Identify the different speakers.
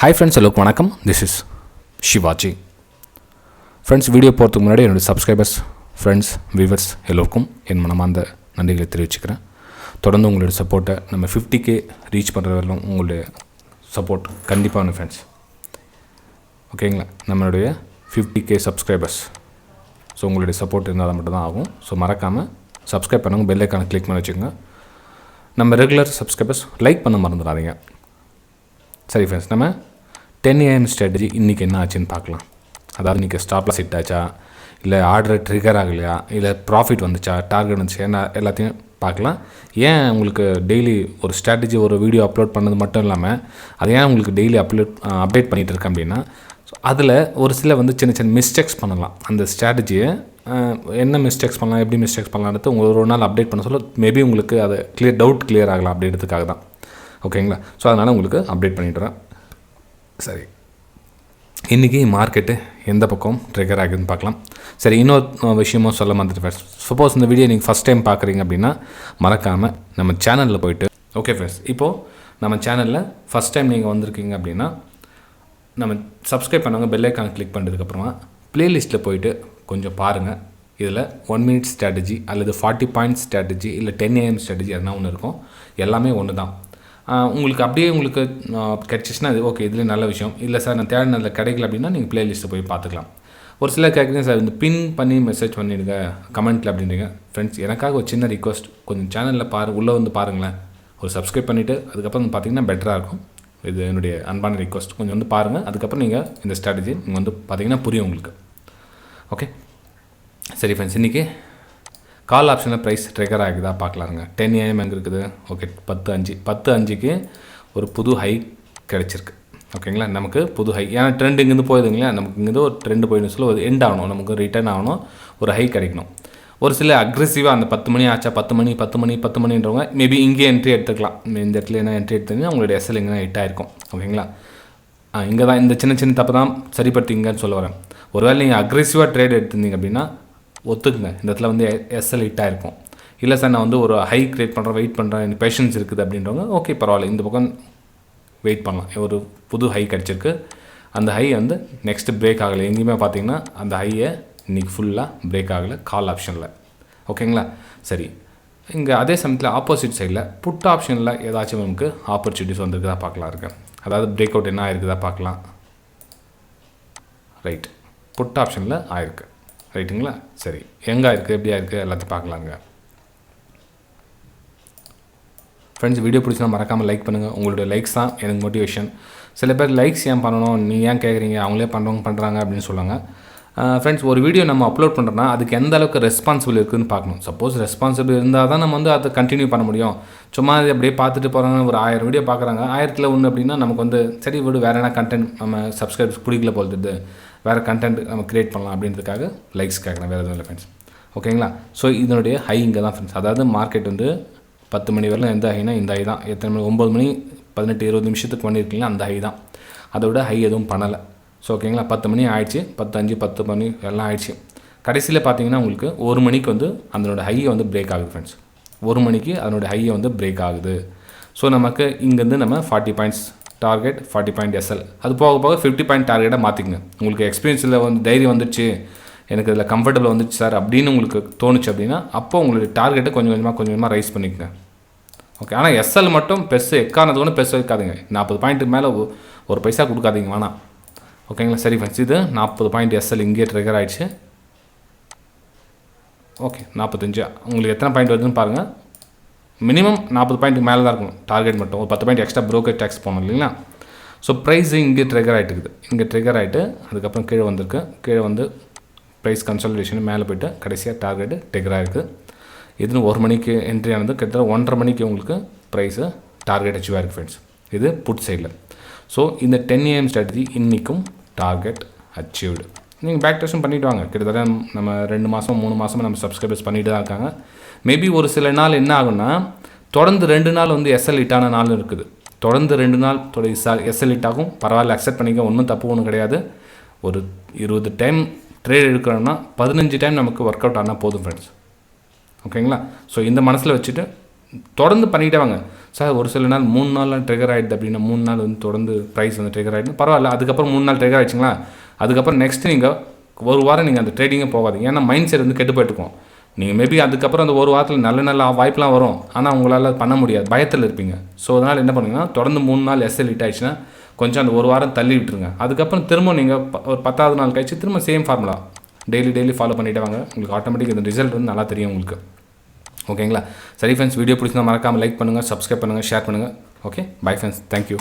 Speaker 1: Hi friends, எல்லோருக்கும் வணக்கம். This is Shivaji. Friends, video போகிறதுக்கு முன்னாடி என்னுடைய சப்ஸ்கிரைபர்ஸ், ஃப்ரெண்ட்ஸ், வியூவர்ஸ் எல்லோருக்கும் என் மனமார்ந்த நன்றிகளை தெரிவிச்சுக்கிறேன். தொடர்ந்து உங்களுடைய சப்போர்ட்டை நம்ம 50K ரீச் பண்ணுற வரலும் உங்களுடைய சப்போர்ட் கண்டிப்பாக வேணும் ஃப்ரெண்ட்ஸ். ஓகேங்களா? நம்மளுடைய 50K சப்ஸ்கிரைபர்ஸ், ஸோ உங்களுடைய சப்போர்ட் இருந்தால் மட்டும்தான் ஆகும். ஸோ மறக்காமல் சப்ஸ்கிரைப் பண்ணுங்கள், பெல் ஐக்கானை கிளிக் பண்ணி வச்சுக்கோங்க. நம்ம ரெகுலர் சப்ஸ்கிரைபர்ஸ் லைக் பண்ண மறந்துடாதீங்க. சரி ஃப்ரெண்ட்ஸ், நம்ம 10 AM ஸ்ட்ராட்டஜி இன்றைக்கி என்ன ஆச்சுன்னு பார்க்கலாம். அதாவது இன்றைக்கி ஸ்டாப் லாஸ் ஹிட் ஆச்சா, இல்லை ஆர்டர் ட்ரிகர் ஆகலையா, இல்லை ப்ராஃபிட் வந்துச்சா, டார்கெட் வந்துச்சா, என்ன எல்லாத்தையும் பார்க்கலாம். ஏன் உங்களுக்கு டெய்லி ஒரு ஸ்ட்ராட்டஜி ஒரு வீடியோ அப்லோட் பண்ணது மட்டும் இல்லாமல் அதை ஏன் உங்களுக்கு டெய்லி அப்டேட் பண்ணிகிட்டு இருக்கேன் அப்படின்னா, ஸோ அதில் ஒரு சில சின்ன சின்ன மிஸ்டேக்ஸ் பண்ணலாம். அந்த ஸ்ட்ராட்டஜியை என்ன மிஸ்டேக்ஸ் பண்ணலாம், எப்படி மிஸ்டேக்ஸ் பண்ணலான்றது உங்களுக்கு ஒரு நாள் அப்டேட் பண்ண சொல்ல மேபி உங்களுக்கு அது டவுட் கிளியர் ஆகலாம் அப்படின்றதுக்காக தான். ஓகேங்களா? ஸோ அதனால் உங்களுக்கு அப்டேட் பண்ணிட்டுறேன். சரி, இன்றைக்கி மார்க்கெட்டு எந்த பக்கம் ட்ரிகர் ஆகுதுன்னு பார்க்கலாம். சரி, இன்னொரு விஷயமும் சொல்ல மறந்துட்டு ஃப்ரெண்ட்ஸ், சப்போஸ் இந்த வீடியோ நீங்கள் ஃபஸ்ட் டைம் பார்க்குறீங்க அப்படின்னா மறக்காமல் நம்ம சேனலில் போய்ட்டு, ஓகே ஃப்ரெண்ட்ஸ், இப்போது நம்ம சேனலில் ஃபஸ்ட் டைம் நீங்கள் வந்திருக்கீங்க அப்படின்னா நம்ம சப்ஸ்கிரைப் பண்ணுவாங்க, பெல் ஐக்கான் கிளிக் பண்ணுறதுக்கப்புறமா ப்ளேலிஸ்ட்டில் போய்ட்டு கொஞ்சம் பாருங்கள். இதில் 1 minute ஸ்ட்ராட்டஜி அல்லது 40 பாயிண்ட் ஸ்ட்ராட்டஜி இல்லை 10 AM ஸ்ட்ராட்டஜி எதுனா ஒன்று இருக்கும். எல்லாமே ஒன்று தான். உங்களுக்கு அப்படியே உங்களுக்கு கிடச்சிச்சின்னா அது ஓகே, இதுலேயே நல்ல விஷயம். இல்லை சார் நான் தேடினதில் கிடைக்கல அப்படின்னா நீங்கள் ப்ளேலிஸ்ட்டை போய் பார்த்துக்கலாம். ஒரு சிலர் கேட்குறீங்க சார், இந்த பின் பண்ணி மெசேஜ் பண்ணிவிடுங்க கமெண்ட்டில் அப்படின்றீங்க. ஃப்ரெண்ட்ஸ், எனக்காக ஒரு சின்ன ரிக்வஸ்ட், கொஞ்சம் சேனலில் உள்ளே வந்து பாருங்களேன். ஒரு சப்ஸ்கிரைப் பண்ணிவிட்டு அதுக்கப்புறம் பார்த்தீங்கன்னா பெட்டராக இருக்கும். இது என்னுடைய அன்பான ரிக்வஸ்ட். கொஞ்சம் வந்து பாருங்கள், அதுக்கப்புறம் நீங்கள் இந்த ஸ்ட்ராட்டஜி நீங்கள் பார்த்தீங்கன்னா புரியும் உங்களுக்கு. ஓகே, சரி ஃப்ரெண்ட்ஸ், இன்றைக்கி கால் ஆப்ஷனில் ப்ரைஸ் ட்ரிகர் ஆகுதா பார்க்கலாங்க. 10 AM எங்கே இருக்குது? ஓகே, 10:05க்கு ஒரு புது ஹை கிடச்சிருக்கு. ஓகேங்களா? நமக்கு புது ஹை, ஏன்னா ட்ரெண்ட் இங்கேருந்து போயிடுதுங்களா, நமக்கு இங்கேருந்து ஒரு ட்ரெண்ட் போயிடுன்னு சொல்ல ஒரு எண்ட் ஆகணும், நமக்கு ரிட்டர்ன் ஆகணும், ஒரு ஹை கிடைக்கணும். ஒரு சில அக்ரெசிவாக அந்த 10 மணி ஆச்சா, 10 மணின்றவங்க மேபி இங்கே என்ட்ரி எடுத்துக்கலாம். இந்த இடத்துல என்ன என்ட்ரி எடுத்தீங்கன்னா உங்களுடைய எஸ்எல் இங்கே ஹிட் ஆகிருக்கும். ஓகேங்களா? இங்கே தான் இந்த சின்ன சின்ன தப்பு தான் சரிப்படுத்திங்கன்னு சொல்ல வரேன். ஒருவேளை நீங்கள் அக்ரெசிவாக ட்ரேட் எடுத்திருந்தீங்க அப்படின்னா ஒத்துக்குங்க, இந்த இடத்துல எஸ்எல் ஹிட்டாக இருக்கும். இல்லை சார் நான் ஒரு ஹை கிரியேட் பண்ணுறேன், வெயிட் பண்ணுறேன், எனக்கு பேஷன்ஸ் இருக்குது அப்படின்றவங்க ஓகே பரவாயில்ல, இந்த பக்கம் வெயிட் பண்ணலாம். ஒரு புது ஹை கிடச்சிருக்கு. அந்த ஹை நெக்ஸ்ட் பிரேக் ஆகலை. எங்கேயுமே பார்த்தீங்கன்னா அந்த ஹையை இன்றைக்கி ஃபுல்லாக பிரேக் ஆகலை கால் ஆப்ஷனில். ஓகேங்களா? சரி, இங்கே அதே சமயத்தில் ஆப்போசிட் சைடில் புட் ஆப்ஷனில் ஏதாச்சும் நமக்கு ஆப்பர்ச்சுனிட்டிஸ் வந்துருக்குதா பார்க்கலாம் இருக்கேன். அதாவது பிரேக் அவுட் என்ன ஆயிருக்குதா பார்க்கலாம். ரைட், புட் ஆப்ஷனில் ஆயிருக்கு. ரைட்டுங்களா? சரி, எங்கே இருக்குது, எப்படியா இருக்குது, எல்லாத்தையும் பார்க்கலாங்க. ஃப்ரெண்ட்ஸ், வீடியோ பிடிச்சினா மறக்காமல் லைக் பண்ணுங்கள். உங்களுடைய லைக்ஸ் தான் எனக்கு மோட்டிவேஷன். சில பேர் லைக்ஸ் ஏன் பண்ணணும், நீங்கள் ஏன் கேட்குறீங்க, அவங்களே பண்ணுறாங்க அப்படின்னு சொல்லுவாங்க. ஃப்ரெண்ட்ஸ், ஒரு வீடியோ நம்ம அப்லோட் பண்ணுறோன்னா அதுக்கு எந்த அளவுக்கு ரெஸ்பான்சிபிள் இருக்குதுன்னு பார்க்கணும். சப்போஸ் ரெஸ்பான்சிபிள் இருந்தால் தான் நம்ம அதை கண்டினியூ பண்ண முடியும். சும்மா அது அப்படியே பார்த்துட்டு போகிறாங்க, ஒரு 1000 வீடியோ பார்க்குறாங்க, 1000ல் ஒன்று அப்படின்னா நமக்கு சரி விடு, வேறு என்ன கண்டென்ட் நம்ம சப்ஸ்கிரைபர்ஸ் பிடிக்கல போகிறது, வேறு கண்டென்ட் நம்ம க்ரியேட் பண்ணலாம் அப்படின்றதுக்காக லைக்ஸ் கேட்குறேன், வேறு எதுவும் இல்லை ஃப்ரெண்ட்ஸ். ஓகேங்களா? ஸோ இதனுடைய ஹை இங்கே தான் ஃப்ரெண்ட்ஸ். அதாவது மார்க்கெட் 10 மணி வரலாம் எந்த ஹைனா இந்த ஹை தான். எத்தனை மணி, 9 மணி 18-20 நிமிஷத்துக்கு பண்ணியிருக்கீங்களா அந்த ஹை தான். அதோட ஹை எதுவும் பண்ணலை. ஸோ ஓகேங்களா? 10 மணி ஆயிடுச்சு, 10:05, 10 மணி எல்லாம் ஆயிடுச்சு. கடைசியில் பார்த்தீங்கன்னா உங்களுக்கு 1 மணிக்கு அதனோட ஹையை பிரேக் ஆகுது ஃப்ரெண்ட்ஸ். 1 மணிக்கு அதனோட ஹையை பிரேக் ஆகுது. ஸோ நமக்கு இங்கேருந்து நம்ம 40 பாயிண்ட்ஸ் டார்கெட், 40 பாயிண்ட் எஸ்எல், அது போக போக 50 பாயிண்ட் டார்கெட்டாக மாற்றிக்கங்க. உங்களுக்கு எக்ஸ்பீரியன்ஸில் தைரியம் வந்துடுச்சு, எனக்கு இதில் கம்ஃபர்டபுள் வந்துச்சு சார் அப்படின்னு உங்களுக்கு தோணுச்சு அப்படின்னா அப்போ உங்களுடைய டார்கெட்டை கொஞ்சம் கொஞ்சமாக ரைஸ் பண்ணிக்கங்க. ஓகே, ஆனால் எஸ்எல் மட்டும் பெருசு எக்கானது கூட பெருசு வைக்காதீங்க. 40 பாயிண்ட்டுக்கு மேலே ஒரு பைசா கொடுக்காதீங்க வேணாம். ஓகேங்களா? சரி ஃப்ரெண்ட்ஸ், இது 40 பாயிண்ட் எஸ்எல் இங்கே ட்ரிகர் ஆகிடுச்சு. ஓகே, 45 உங்களுக்கு எத்தனை பாயிண்ட் வருதுன்னு பாருங்கள். மினிமம் 40 பாயிண்ட்டுக்கு மேலே தான் இருக்கணும் டார்கெட் மட்டும். ஒரு 10 பாயிண்ட் எக்ஸ்ட்ரா ப்ரோக்கர் டேக்ஸ் போகணும் இல்லைங்களா? ஸோ ப்ரைஸ் இங்கே ட்ரிகர் ஆகிட்டு இருக்குது. இங்கே ட்ரிகர் ஆகிட்டு அதுக்கப்புறம் கீழே வந்திருக்கு. கீழே ப்ரைஸ் கன்சல்டேஷன் மேலே போய்ட்டு கடைசியாக டார்கெட்டு ட்ரிகர் ஆகிருக்கு. இதுன்னு 1 மணிக்கு என்ட்ரி ஆனது, கிட்டத்தட்ட 1:30 மணிக்கு உங்களுக்கு ப்ரைஸு டார்கெட் அச்சீவ் ஆகிருக்கு ஃப்ரெண்ட்ஸ். இது புட் சைடில். ஸோ இந்த 10 AM ஸ்ட்ராட்டஜி இன்றைக்கும் டார்கெட் அச்சீவ்டு. நீங்கள் பேக் டெஸ்ட்டும் பண்ணிவிட்டு வாங்க. கிட்டத்தட்ட நம்ம 2 மாதம் 3 மாதமாக நம்ம சப்ஸ்கிரைபர்ஸ் பண்ணிட்டு தான் இருக்காங்க. மேபி ஒரு சில நாள் என்ன ஆகுன்னா தொடர்ந்து 2 நாள் எஸ்எல் ஹிட்டான நாள் இருக்குது. தொடர்ந்து 2 நாள் எஸ்எல் ஹிட் ஆகும். பரவாயில்ல, அக்செப்ட் பண்ணிக்க, ஒன்றும் தப்பு ஒன்றும் கிடையாது. ஒரு 20 டைம் ட்ரேட் எடுக்கிறோன்னா 15 டைம் நமக்கு ஒர்க் அவுட் ஆனால் போதும் ஃப்ரெண்ட்ஸ். ஓகேங்களா? ஸோ இந்த மனசில் வச்சுட்டு தொடர்ந்து பண்ணிகிட்டே வாங்க. சார் ஒரு சில நாள் 3 நாள்லாம் ட்ரிகர் ஆகிடுது அப்படின்னா 3 நாள் வந்து தொடர்ந்து ப்ரைஸ் வந்து ட்ரிகர் ஆகிடுது பரவாயில்ல. அதுக்கப்புறம் 3 நாள் ட்ரிகர் ஆகிடுச்சிங்களா, அதுக்கப்புறம் நெக்ஸ்ட் நீங்கள் ஒரு வாரம் நீங்கள் அந்த ட்ரேடிங்கே போகாது. ஏன்னா மைண்ட் செட் வந்து கெட்டு போயிட்டுருக்கும். நீங்கள் மேபி அதுக்கப்புறம் அந்த ஒரு வாரத்தில் நல்ல வாய்ப்புலாம் வரும், ஆனால் உங்களால் பண்ண முடியாது, பயத்தில் இருப்பீங்க. ஸோ அதனால் என்ன பண்ணுங்கன்னா தொடர்ந்து 3 நாள் எஸ்எல் ஹிட் ஆகிடுச்சுன்னா கொஞ்சம் அந்த ஒரு வாரம் தள்ளி விட்டுருங்க. அதுக்கப்புறம் திரும்ப நீங்கள் ஒரு 10வது நாள் கழிச்சு திரும்ப சேம் ஃபார்முலா டெய்லி ஃபாலோ பண்ணிவிட்டு வாங்க. உங்களுக்கு ஆட்டோமேட்டிக் இந்த ரிசல்ட் வந்து நல்லா தெரியும் உங்களுக்கு. ஓகேங்களா? சரி ஃப்ரெண்ட்ஸ், வீடியோ பிடிச்சிருந்தா மறக்காமல் லைக் பண்ணுங்கள், சப்ஸ்கிரைப் பண்ணுங்கள், ஷேர் பண்ணுங்கள். Okay, bye friends, thank you.